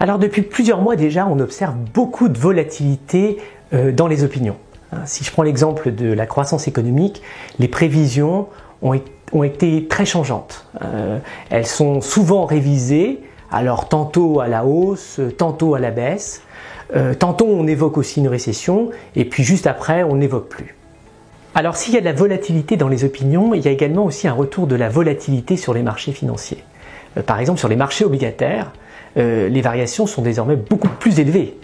Alors depuis plusieurs mois déjà, on observe beaucoup de volatilité dans les opinions. Si je prends l'exemple de la croissance économique, les prévisions ont été très changeantes. Elles sont souvent révisées, alors tantôt à la hausse, tantôt à la baisse. Tantôt on évoque aussi une récession, et puis juste après on n'évoque plus. Alors s'il y a de la volatilité dans les opinions, il y a également aussi un retour de la volatilité sur les marchés financiers. Par exemple sur les marchés obligataires, les variations sont désormais beaucoup plus élevées.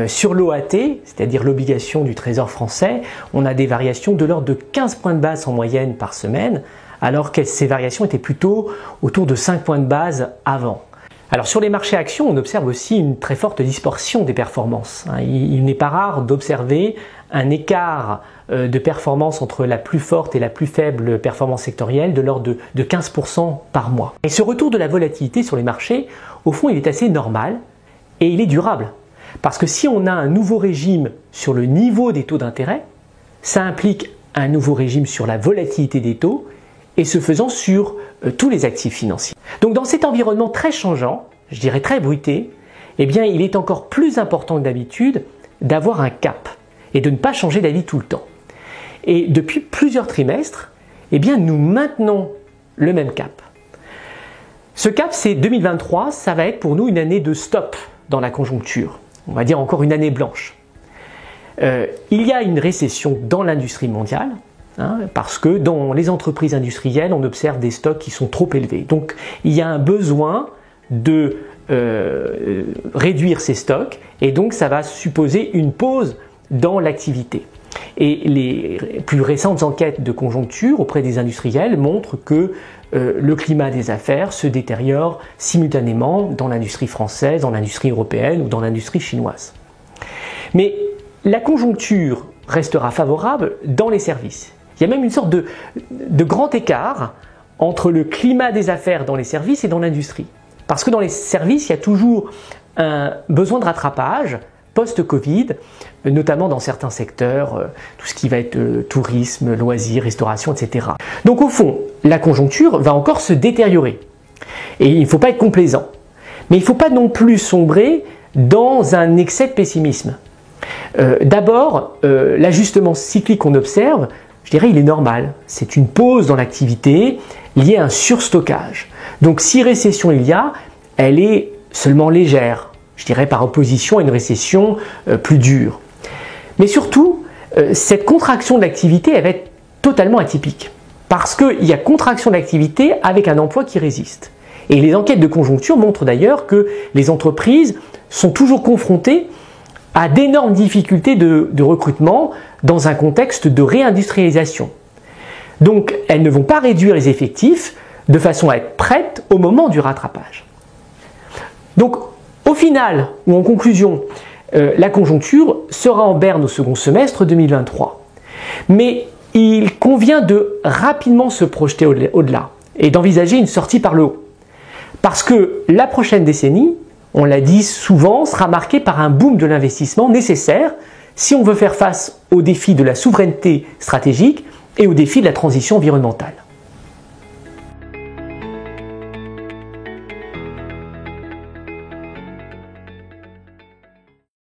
Sur l'OAT, c'est-à-dire l'obligation du Trésor français, on a des variations de l'ordre de 15 points de base en moyenne par semaine, alors que ces variations étaient plutôt autour de 5 points de base avant. Alors sur les marchés actions, on observe aussi une très forte distorsion des performances. Il n'est pas rare d'observer un écart de performance entre la plus forte et la plus faible performance sectorielle de l'ordre de 15% par mois. Et ce retour de la volatilité sur les marchés, au fond, il est assez normal et il est durable. Parce que si on a un nouveau régime sur le niveau des taux d'intérêt, ça implique un nouveau régime sur la volatilité des taux et ce faisant sur tous les actifs financiers. Donc dans cet environnement très changeant, je dirais très bruité, eh bien il est encore plus important que d'habitude d'avoir un cap et de ne pas changer d'avis tout le temps. Et depuis plusieurs trimestres, eh bien nous maintenons le même cap. Ce cap, c'est 2023, ça va être pour nous une année de stop dans la conjoncture. On va dire encore une année blanche. Il y a une récession dans l'industrie mondiale, parce que dans les entreprises industrielles, on observe des stocks qui sont trop élevés. Donc il y a un besoin de réduire ces stocks et donc ça va supposer une pause dans l'activité. Et les plus récentes enquêtes de conjoncture auprès des industriels montrent que le climat des affaires se détériore simultanément dans l'industrie française, dans l'industrie européenne ou dans l'industrie chinoise. Mais la conjoncture restera favorable dans les services. Il y a même une sorte de grand écart entre le climat des affaires dans les services et dans l'industrie. Parce que dans les services, il y a toujours un besoin de rattrapage post-Covid, notamment dans certains secteurs, tout ce qui va être tourisme, loisirs, restauration, etc. Donc au fond, la conjoncture va encore se détériorer. Et il ne faut pas être complaisant. Mais il ne faut pas non plus sombrer dans un excès de pessimisme. D'abord, l'ajustement cyclique qu'on observe, je dirais, il est normal. C'est une pause dans l'activité liée à un surstockage. Donc si récession il y a, elle est seulement légère. Je dirais par opposition à une récession plus dure. Mais surtout, cette contraction de l'activité, elle va être totalement atypique. Parce qu'il y a contraction d'activité avec un emploi qui résiste. Et les enquêtes de conjoncture montrent d'ailleurs que les entreprises sont toujours confrontées à d'énormes difficultés de recrutement dans un contexte de réindustrialisation. Donc, elles ne vont pas réduire les effectifs de façon à être prêtes au moment du rattrapage. Donc, au final, ou en conclusion, la conjoncture sera en berne au second semestre 2023. Mais il convient de rapidement se projeter au-delà et d'envisager une sortie par le haut. Parce que la prochaine décennie, on l'a dit souvent, sera marquée par un boom de l'investissement nécessaire si on veut faire face aux défis de la souveraineté stratégique et aux défis de la transition environnementale.